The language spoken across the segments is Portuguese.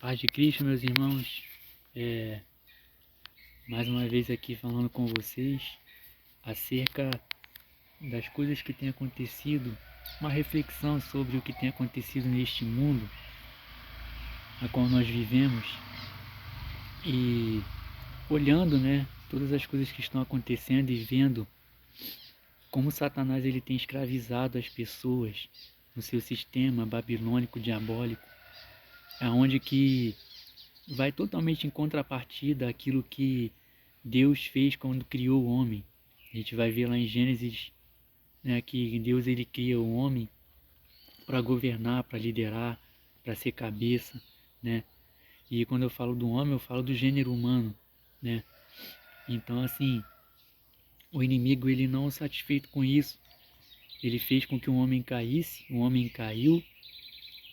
Paz de Cristo, meus irmãos, é, mais uma vez aqui falando com vocês acerca das coisas que têm acontecido, uma reflexão sobre o que tem acontecido neste mundo a qual nós vivemos e olhando, né, todas as coisas que estão acontecendo e vendo como Satanás ele tem escravizado as pessoas no seu sistema babilônico diabólico, aonde que vai totalmente em contrapartida àquilo que Deus fez quando criou o homem. A gente vai ver lá em Gênesis, né, que Deus ele cria o homem para governar, para liderar, para ser cabeça, né? E quando eu falo do homem, eu falo do gênero humano, né? Então, assim, o inimigo ele não satisfeito com isso, ele fez com que o homem caísse, o homem caiu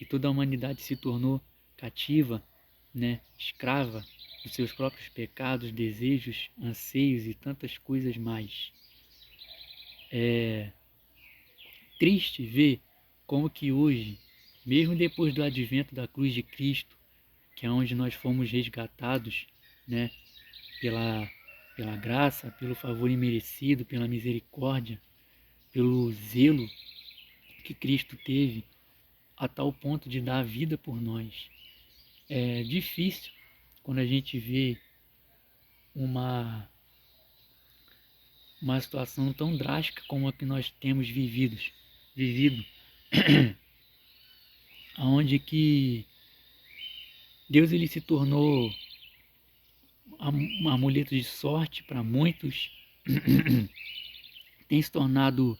e toda a humanidade se tornou cativa, né? Escrava dos seus próprios pecados, desejos, anseios e tantas coisas mais. É triste ver como que hoje, mesmo depois do advento da cruz de Cristo, que é onde nós fomos resgatados, né, pela graça, pelo favor imerecido, pela misericórdia, pelo zelo que Cristo teve, a tal ponto de dar a vida por nós. É difícil quando a gente vê uma, uma situação tão drástica como a que nós temos vivido, onde que Deus ele se tornou um amuleto de sorte para muitos, tem se tornado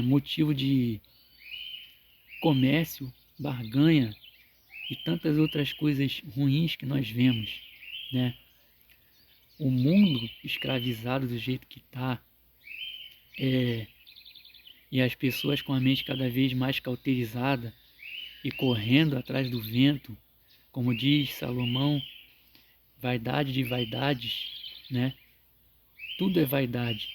motivo de comércio, barganha e tantas outras coisas ruins que nós vemos, né? O mundo escravizado do jeito que está, e as pessoas com a mente cada vez mais cauterizada e correndo atrás do vento, como diz Salomão, vaidade de vaidades, né? Tudo é vaidade.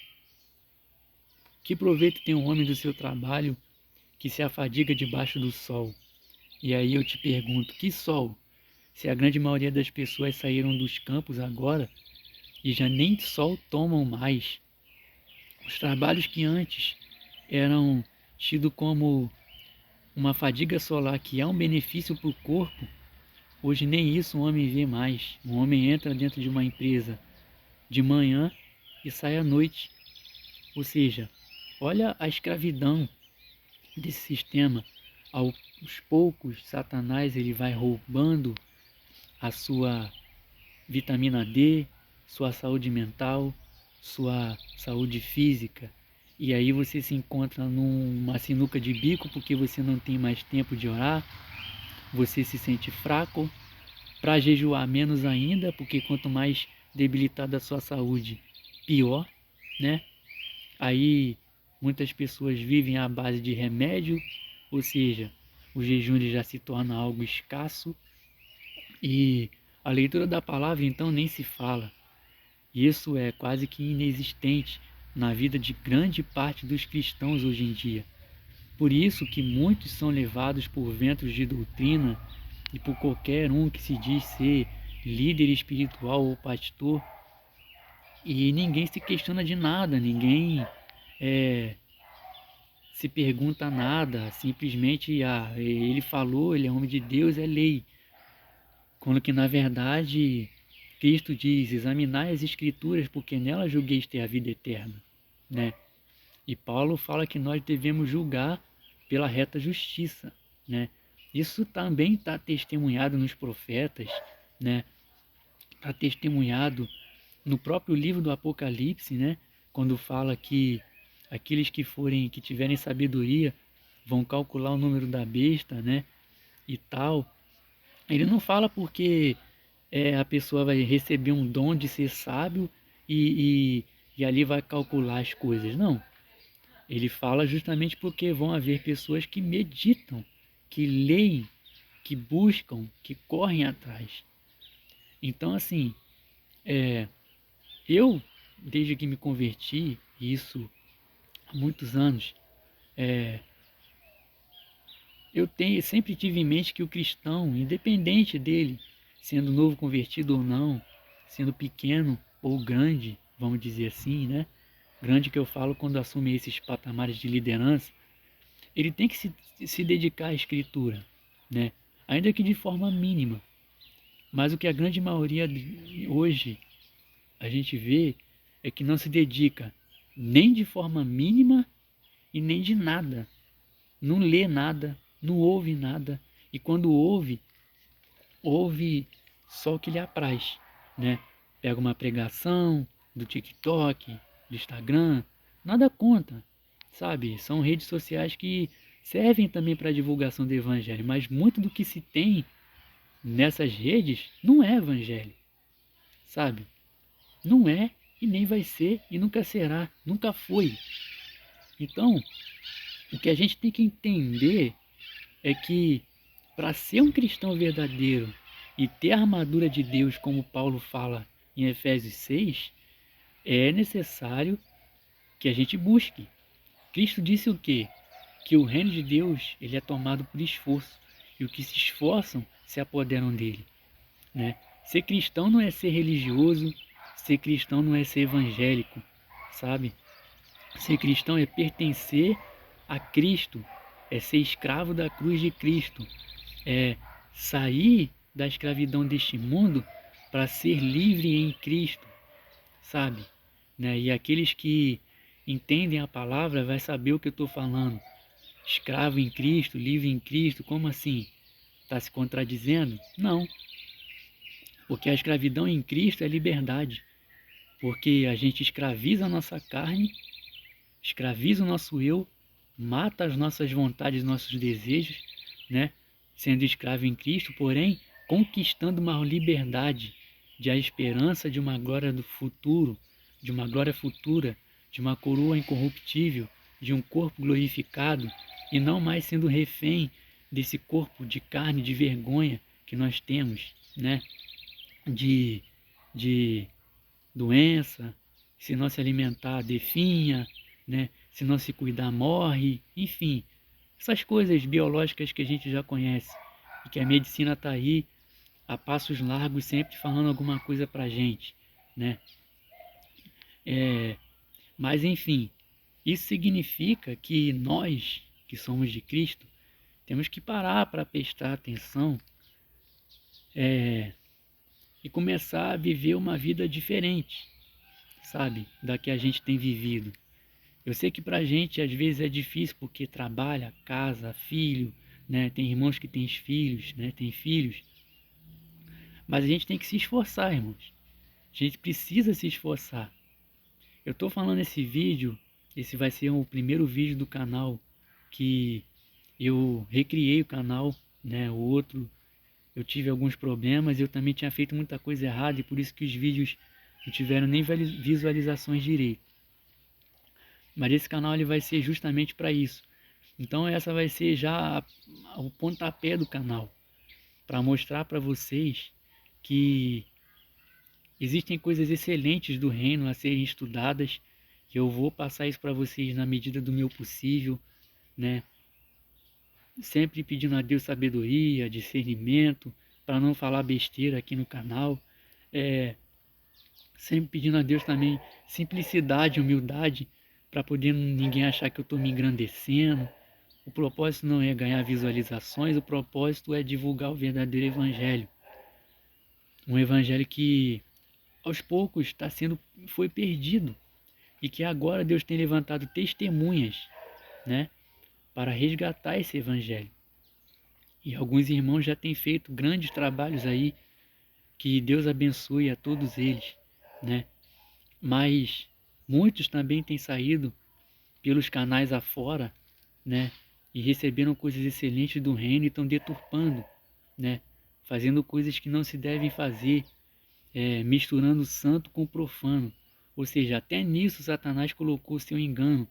Que proveito tem um homem do seu trabalho que se afadiga debaixo do sol? E aí eu te pergunto, que sol? Se a grande maioria das pessoas saíram dos campos agora e já nem sol tomam mais. Os trabalhos que antes eram tidos como uma fadiga solar que é um benefício para o corpo, hoje nem isso o homem vê mais. O homem entra dentro de uma empresa de manhã e sai à noite. Ou seja, olha a escravidão desse sistema. Aos poucos, Satanás ele vai roubando a sua vitamina D, sua saúde mental, sua saúde física. E aí você se encontra numa sinuca de bico porque você não tem mais tempo de orar, você se sente fraco, para jejuar menos ainda, porque quanto mais debilitada a sua saúde, pior, né? Aí muitas pessoas vivem à base de remédio, ou seja, o jejum já se torna algo escasso e a leitura da palavra então nem se fala. Isso é quase que inexistente na vida de grande parte dos cristãos hoje em dia. Por isso que muitos são levados por ventos de doutrina e por qualquer um que se diz ser líder espiritual ou pastor, e ninguém se questiona de nada, ninguém se pergunta nada, simplesmente ele falou, ele é homem de Deus, é lei. Quando que na verdade Cristo diz, examinai as escrituras, porque nelas julgueis ter a vida eterna, né? E Paulo fala que nós devemos julgar pela reta justiça, né? Isso também está testemunhado nos profetas, né? Está testemunhado no próprio livro do Apocalipse, né? Quando fala que aqueles que tiverem sabedoria, vão calcular o número da besta, né? E tal. Ele não fala porque a pessoa vai receber um dom de ser sábio e ali vai calcular as coisas. Não. Ele fala justamente porque vão haver pessoas que meditam, que leem, que buscam, que correm atrás. Então, assim, eu, desde que me converti, isso há muitos anos, sempre tive em mente que o cristão, independente dele, sendo novo convertido ou não, sendo pequeno ou grande, vamos dizer assim, né? Grande que eu falo quando assume esses patamares de liderança, ele tem que se dedicar à escritura, né? Ainda que de forma mínima. Mas o que a grande maioria hoje a gente vê é que não se dedica nem de forma mínima e nem de nada. Não lê nada, não ouve nada. E quando ouve, ouve só o que lhe apraz, né? Pega uma pregação do TikTok, do Instagram, nada conta, sabe? São redes sociais que servem também para a divulgação do evangelho, mas muito do que se tem nessas redes não é evangelho, sabe? Não é e nem vai ser e nunca será, nunca foi. Então, o que a gente tem que entender é que para ser um cristão verdadeiro e ter a armadura de Deus, como Paulo fala em Efésios 6, é necessário que a gente busque. Cristo disse o quê? Que o reino de Deus ele é tomado por esforço e os que se esforçam se apoderam dele, né? Ser cristão não é ser religioso, ser cristão não é ser evangélico, sabe? Ser cristão é pertencer a Cristo, é ser escravo da cruz de Cristo, é sair da escravidão deste mundo para ser livre em Cristo, sabe? Né? E aqueles que entendem a palavra vai saber o que eu estou falando. Escravo em Cristo, livre em Cristo, como assim? Está se contradizendo? Não, porque a escravidão em Cristo é liberdade, porque a gente escraviza a nossa carne, escraviza o nosso eu, mata as nossas vontades, nossos desejos, né? Sendo escravo em Cristo, porém conquistando uma liberdade de a esperança de uma glória do futuro, de uma glória futura, de uma coroa incorruptível, de um corpo glorificado e não mais sendo refém desse corpo de carne, de vergonha que nós temos, né? De, de doença, se não se alimentar definha, né? Se não se cuidar morre, enfim, essas coisas biológicas que a gente já conhece e que a medicina está aí a passos largos sempre falando alguma coisa para a gente, né? Mas enfim, isso significa que nós que somos de Cristo temos que parar para prestar atenção e começar a viver uma vida diferente, sabe, da que a gente tem vivido. Eu sei que para a gente às vezes é difícil porque trabalha, casa, filho, né? Tem irmãos que têm filhos, né? Tem filhos. Mas a gente tem que se esforçar, irmãos. A gente precisa se esforçar. Eu estou falando esse vídeo, esse vai ser o primeiro vídeo do canal que eu recriei o canal, né? O outro eu tive alguns problemas, eu também tinha feito muita coisa errada e por isso que os vídeos não tiveram nem visualizações direito. Mas esse canal ele vai ser justamente para isso. Então essa vai ser já o pontapé do canal, para mostrar para vocês que existem coisas excelentes do reino a serem estudadas, que eu vou passar isso para vocês na medida do meu possível, né? Sempre pedindo a Deus sabedoria, discernimento, para não falar besteira aqui no canal. Sempre pedindo a Deus também simplicidade, humildade, para poder ninguém achar que eu estou me engrandecendo. O propósito não é ganhar visualizações, o propósito é divulgar o verdadeiro evangelho. Um evangelho que aos poucos foi perdido e que agora Deus tem levantado testemunhas, né, para resgatar esse evangelho. E alguns irmãos já têm feito grandes trabalhos aí, que Deus abençoe a todos eles, né? Mas muitos também têm saído pelos canais afora, né? E receberam coisas excelentes do reino e estão deturpando, né? Fazendo coisas que não se devem fazer, misturando o santo com o profano. Ou seja, até nisso Satanás colocou o seu engano,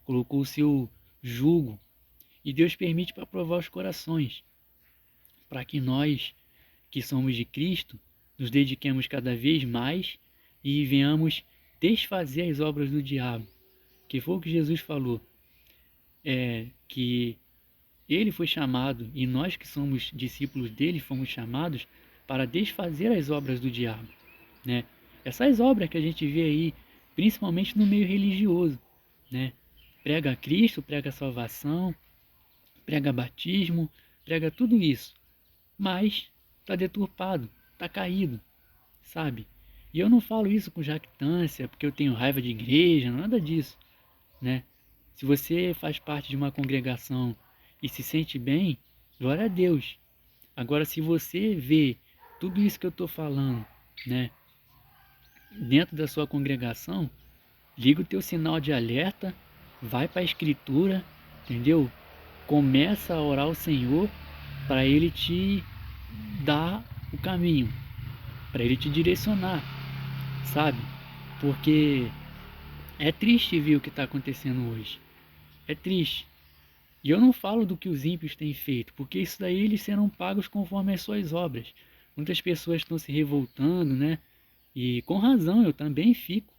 colocou o seu jugo. E Deus permite para provar os corações, para que nós, que somos de Cristo, nos dediquemos cada vez mais e venhamos desfazer as obras do diabo. Que foi o que Jesus falou, que Ele foi chamado, e nós que somos discípulos dele fomos chamados para desfazer as obras do diabo, né? Essas obras que a gente vê aí, principalmente no meio religioso, né? Prega Cristo, prega salvação, prega batismo, prega tudo isso, mas está deturpado, está caído, sabe? E eu não falo isso com jactância, porque eu tenho raiva de igreja, nada disso, né? Se você faz parte de uma congregação e se sente bem, glória a Deus. Agora, se você vê tudo isso que eu estou falando, né, dentro da sua congregação, liga o teu sinal de alerta, vai para a Escritura, entendeu? Começa a orar ao Senhor para Ele te dar o caminho, para Ele te direcionar, sabe? Porque é triste ver o que está acontecendo hoje. É triste. E eu não falo do que os ímpios têm feito, porque isso daí eles serão pagos conforme as suas obras. Muitas pessoas estão se revoltando, né? E com razão, eu também fico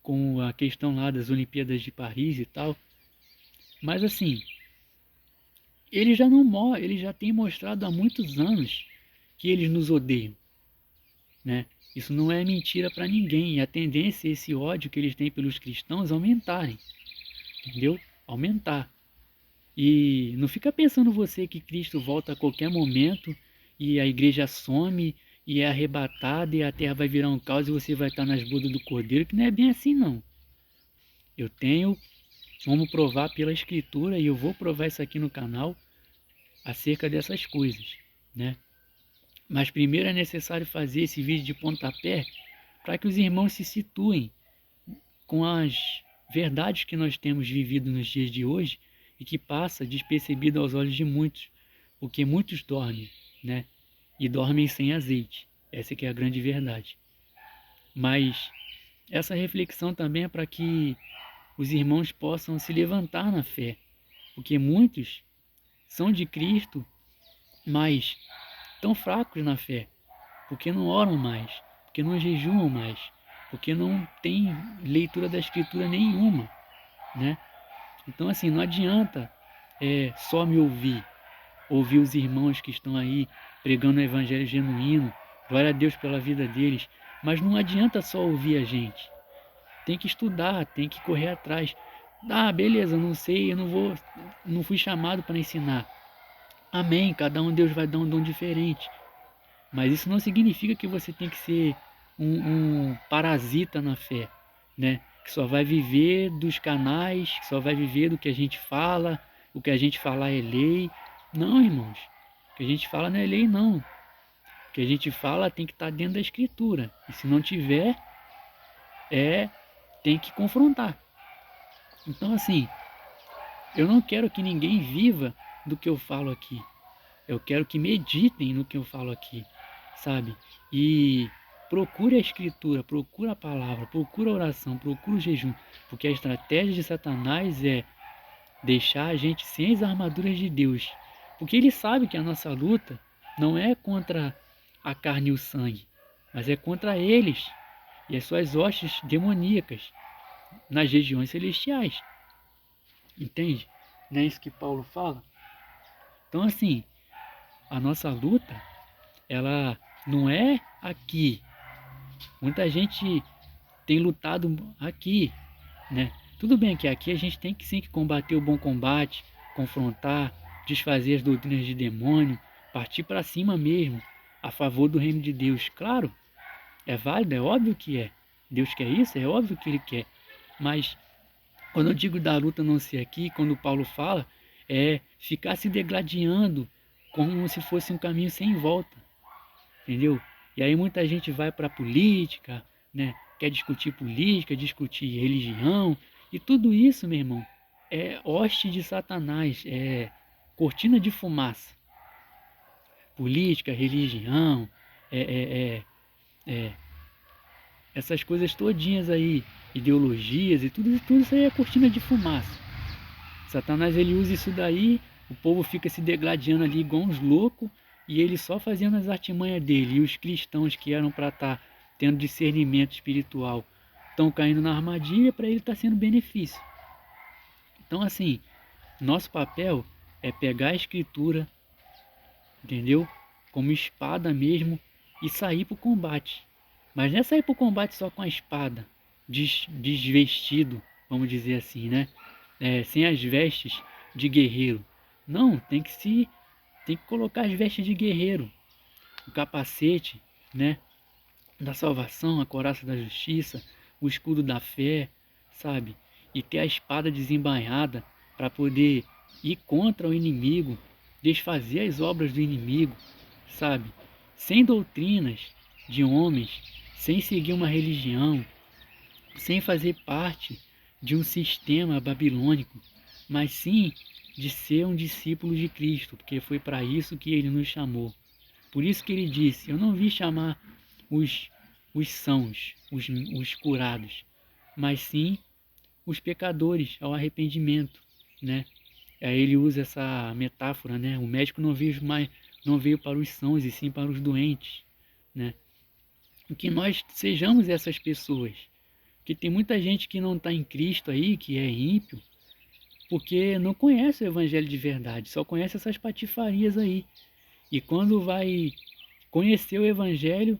com a questão lá das Olimpíadas de Paris e tal. Mas assim, eles já têm mostrado há muitos anos que eles nos odeiam, né? Isso não é mentira para ninguém. E a tendência é esse ódio que eles têm pelos cristãos aumentarem, entendeu? Aumentar. E não fica pensando você que Cristo volta a qualquer momento e a igreja some e é arrebatada e a terra vai virar um caos e você vai estar nas bodas do Cordeiro, que não é bem assim não. Eu tenho como provar pela Escritura e eu vou provar isso aqui no canal acerca dessas coisas, né? Mas primeiro é necessário fazer esse vídeo de pontapé para que os irmãos se situem com as verdades que nós temos vivido nos dias de hoje e que passa despercebido aos olhos de muitos, porque muitos dormem, né? E dormem sem azeite. Essa que é a grande verdade. Mas essa reflexão também é para que os irmãos possam se levantar na fé, porque muitos são de Cristo, mas estão fracos na fé, porque não oram mais, porque não jejuam mais, porque não têm leitura da Escritura nenhuma, né? Então assim, não adianta só me ouvir os irmãos que estão aí pregando o evangelho genuíno, glória a Deus pela vida deles, mas não adianta só ouvir a gente. Tem que estudar, tem que correr atrás. Ah, beleza, não sei, não fui chamado para ensinar. Amém, cada um Deus vai dar um dom diferente. Mas isso não significa que você tem que ser um parasita na fé, né? Que só vai viver dos canais, que só vai viver do que a gente fala, o que a gente falar é lei. Não, irmãos, o que a gente fala não é lei, não. O que a gente fala tem que estar dentro da Escritura. E se não tiver, tem que confrontar. Então, assim, eu não quero que ninguém viva do que eu falo aqui. Eu quero que meditem no que eu falo aqui, sabe? E procure a Escritura, procure a palavra, procure a oração, procure o jejum. Porque a estratégia de Satanás é deixar a gente sem as armaduras de Deus. Porque ele sabe que a nossa luta não é contra a carne e o sangue, mas é contra eles e as suas hostes demoníacas nas regiões celestiais. Entende? Não é isso que Paulo fala? Então, assim, a nossa luta, ela não é aqui. Muita gente tem lutado aqui, né? Tudo bem que aqui a gente tem que sim que combater o bom combate, confrontar, desfazer as doutrinas de demônio, partir para cima mesmo, a favor do reino de Deus. Claro, é válido, é óbvio que é. Deus quer isso, é óbvio que Ele quer. Mas quando eu digo da luta não ser aqui, quando Paulo fala, é ficar se degladiando como se fosse um caminho sem volta, entendeu? E aí muita gente vai para a política, né? Quer discutir política, discutir religião, e tudo isso, meu irmão, é hoste de Satanás, é cortina de fumaça. Política, religião, é, é, é, essas coisas todinhas aí, ideologias e tudo isso aí é cortina de fumaça. Satanás ele usa isso daí, o povo fica se degladiando ali igual uns loucos e ele só fazendo as artimanhas dele. E os cristãos que eram para estar tendo discernimento espiritual estão caindo na armadilha, para ele estar sendo benefício. Então assim, nosso papel é pegar a escritura, entendeu? Como espada mesmo e sair para o combate. Mas não é sair para o combate só com a espada, desvestido, vamos dizer assim, né? Sem as vestes de guerreiro. Não, tem que colocar as vestes de guerreiro, o capacete, né? Da salvação, a couraça da justiça, o escudo da fé, sabe? E ter a espada desembainhada para poder ir contra o inimigo, desfazer as obras do inimigo, sabe? Sem doutrinas de homens, sem seguir uma religião, sem fazer parte de um sistema babilônico, mas sim de ser um discípulo de Cristo, porque foi para isso que ele nos chamou. Por isso que ele disse: eu não vim chamar os, os sãos, os curados, mas sim os pecadores ao arrependimento, né? Aí ele usa essa metáfora, né? O médico não veio para os sãos e sim para os doentes, né? E que nós sejamos essas pessoas. Que tem muita gente que não está em Cristo aí, que é ímpio, porque não conhece o evangelho de verdade, só conhece essas patifarias aí. E quando vai conhecer o evangelho,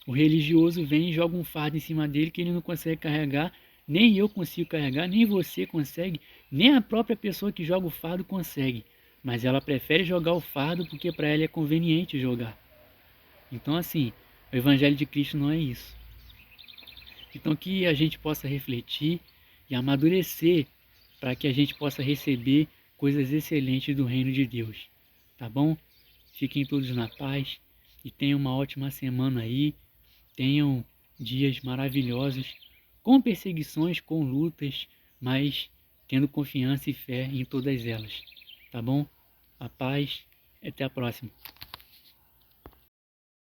o religioso vem e joga um fardo em cima dele que ele não consegue carregar, nem eu consigo carregar, nem você consegue, nem a própria pessoa que joga o fardo consegue. Mas ela prefere jogar o fardo porque para ela é conveniente jogar. Então, assim, o Evangelho de Cristo não é isso. Então, que a gente possa refletir e amadurecer para que a gente possa receber coisas excelentes do reino de Deus. Tá bom? Fiquem todos na paz e tenham uma ótima semana aí. Tenham dias maravilhosos, com perseguições, com lutas, mas tendo confiança e fé em todas elas. Tá bom? A paz. Até a próxima.